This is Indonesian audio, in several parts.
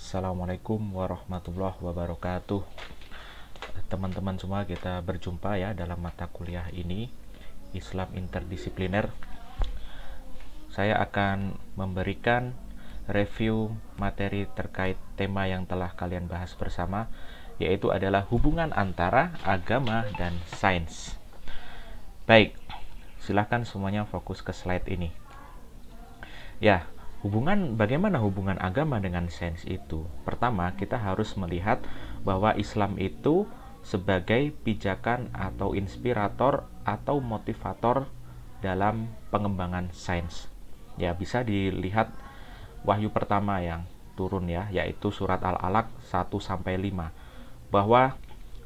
Assalamualaikum warahmatullahi wabarakatuh. Teman-teman semua, kita berjumpa ya dalam mata kuliah ini, Islam Interdisipliner. Saya akan memberikan review materi terkait tema yang telah kalian bahas bersama, yaitu adalah hubungan antara agama dan sains. Baik, silahkan semuanya fokus ke slide ini. Ya, bagaimana hubungan agama dengan sains itu? Pertama, kita harus melihat bahwa Islam itu sebagai pijakan atau inspirator atau motivator dalam pengembangan sains. Ya, bisa dilihat wahyu pertama yang turun ya, yaitu surat Al-Alaq 1-5, bahwa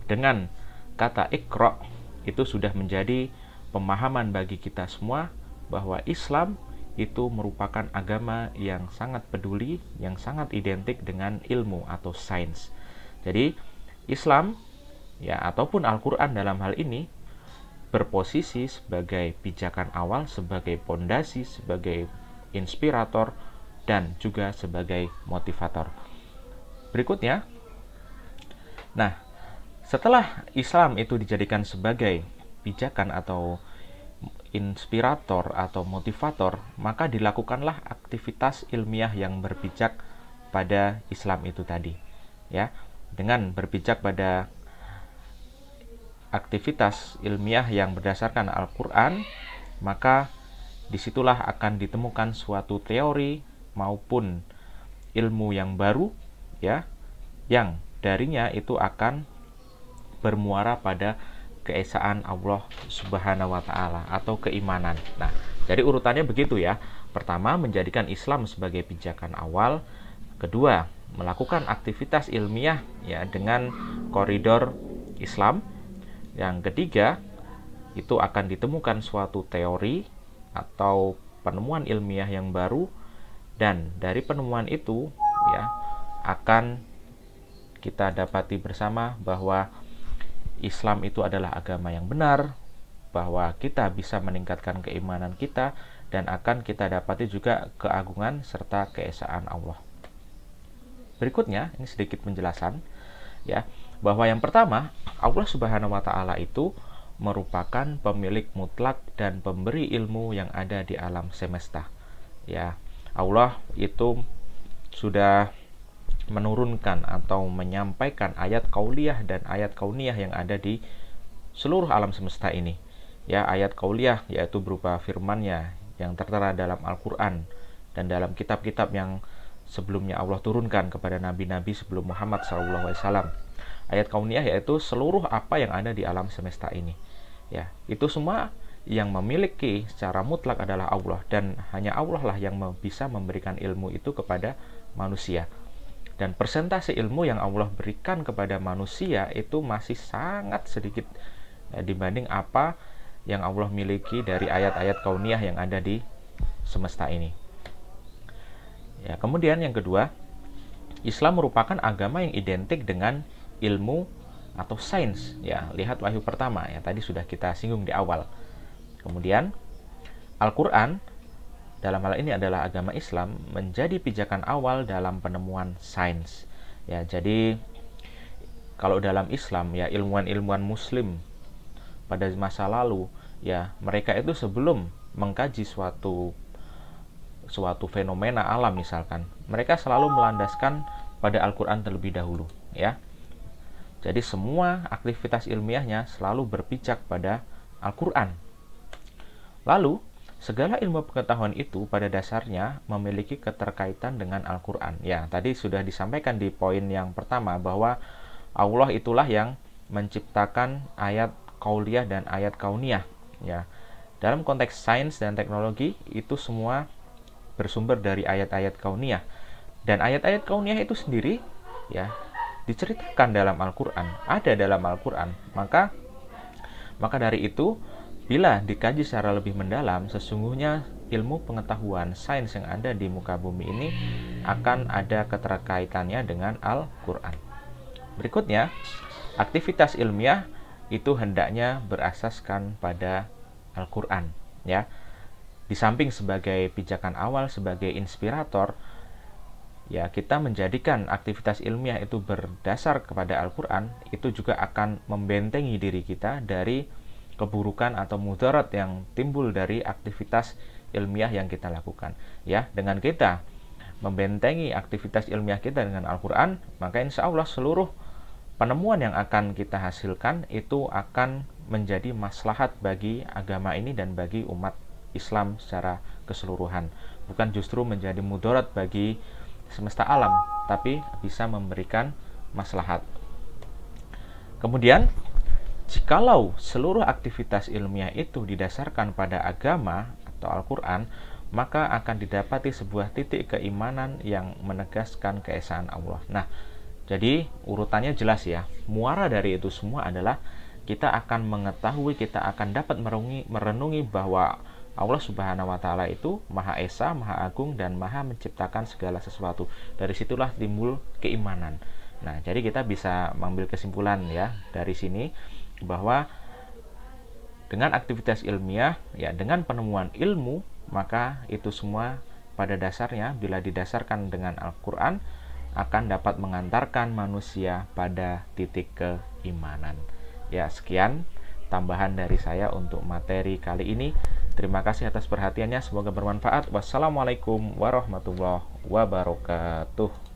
dengan kata Iqra itu sudah menjadi pemahaman bagi kita semua bahwa Islam itu merupakan agama yang sangat peduli, yang sangat identik dengan ilmu atau sains. Jadi Islam ya, ataupun Al-Quran dalam hal ini berposisi sebagai pijakan awal, sebagai pondasi, sebagai inspirator, dan juga sebagai motivator. Berikutnya, nah, setelah Islam itu dijadikan sebagai pijakan atau inspirator atau motivator, maka dilakukanlah aktivitas ilmiah yang berpijak pada Islam itu tadi. Ya, dengan berpijak pada aktivitas ilmiah yang berdasarkan Al-Quran, maka disitulah akan ditemukan suatu teori maupun ilmu yang baru, ya, yang darinya itu akan bermuara pada keesaan Allah Subhanahu wa Ta'ala atau keimanan. Nah, jadi urutannya begitu ya. Pertama, menjadikan Islam sebagai pijakan awal. Kedua, melakukan aktivitas ilmiah ya dengan koridor Islam. Yang ketiga, itu akan ditemukan suatu teori atau penemuan ilmiah yang baru, dan dari penemuan itu ya akan kita dapati bersama bahwa Islam itu adalah agama yang benar, bahwa kita bisa meningkatkan keimanan kita, dan akan kita dapati juga keagungan serta keesaan Allah. Berikutnya, ini sedikit penjelasan ya, bahwa yang pertama, Allah Subhanahu wa Ta'ala itu merupakan pemilik mutlak dan pemberi ilmu yang ada di alam semesta. Ya, Allah itu sudah menurunkan atau menyampaikan ayat kauliyah dan ayat kauniyah yang ada di seluruh alam semesta ini. Ya, ayat kauliyah yaitu berupa firman-Nya yang tertera dalam Al-Quran dan dalam kitab-kitab yang sebelumnya Allah turunkan kepada nabi-nabi sebelum Muhammad SAW. Ayat kauniyah yaitu seluruh apa yang ada di alam semesta ini. Ya, itu semua yang memiliki secara mutlak adalah Allah, dan hanya Allah lah yang bisa memberikan ilmu itu kepada manusia. Dan persentase ilmu yang Allah berikan kepada manusia itu masih sangat sedikit ya, dibanding apa yang Allah miliki dari ayat-ayat kauniyah yang ada di semesta ini. Ya, kemudian yang kedua, Islam merupakan agama yang identik dengan ilmu atau sains. Ya, lihat wahyu pertama ya, tadi sudah kita singgung di awal. Kemudian Al-Quran dalam hal ini adalah agama Islam menjadi pijakan awal dalam penemuan sains. Ya, jadi kalau dalam Islam ya, ilmuwan-ilmuwan Muslim pada masa lalu ya, mereka itu sebelum mengkaji suatu fenomena alam misalkan, mereka selalu melandaskan pada Al-Quran terlebih dahulu ya. Jadi semua aktivitas ilmiahnya selalu berpijak pada Al-Quran. Lalu segala ilmu pengetahuan itu pada dasarnya memiliki keterkaitan dengan Al-Quran. Ya, tadi sudah disampaikan di poin yang pertama bahwa Allah itulah yang menciptakan ayat kauliyah dan ayat kauniyah. Ya, dalam konteks sains dan teknologi itu semua bersumber dari ayat-ayat kauniyah. Dan ayat-ayat kauniyah itu sendiri ya diceritakan dalam Al-Quran, ada dalam Al-Quran. Maka dari itu, bila dikaji secara lebih mendalam, sesungguhnya ilmu pengetahuan sains yang ada di muka bumi ini akan ada keterkaitannya dengan Al-Quran. Berikutnya, aktivitas ilmiah itu hendaknya berasaskan pada Al-Quran ya. Di samping sebagai pijakan awal, sebagai inspirator, ya kita menjadikan aktivitas ilmiah itu berdasar kepada Al-Quran, itu juga akan membentengi diri kita dari keburukan atau mudarat yang timbul dari aktivitas ilmiah yang kita lakukan. Ya, dengan kita membentengi aktivitas ilmiah kita dengan Al-Quran, maka insya Allah seluruh penemuan yang akan kita hasilkan itu akan menjadi maslahat bagi agama ini dan bagi umat Islam secara keseluruhan. Bukan justru menjadi mudarat bagi semesta alam, tapi bisa memberikan maslahat. Kemudian, jikalau seluruh aktivitas ilmiah itu didasarkan pada agama atau Al-Quran, maka akan didapati sebuah titik keimanan yang menegaskan keesaan Allah. Nah, jadi urutannya jelas ya. Muara dari itu semua adalah kita akan mengetahui, kita akan dapat merenungi bahwa Allah Subhanahu wa Ta'ala itu Maha Esa, Maha Agung, dan Maha menciptakan segala sesuatu. Dari situlah timbul keimanan. Nah, jadi kita bisa mengambil kesimpulan ya dari sini bahwa dengan aktivitas ilmiah, ya dengan penemuan ilmu, maka itu semua pada dasarnya bila didasarkan dengan Al-Quran akan dapat mengantarkan manusia pada titik keimanan. Ya, sekian tambahan dari saya untuk materi kali ini. Terima kasih atas perhatiannya, semoga bermanfaat. Wassalamualaikum warahmatullahi wabarakatuh.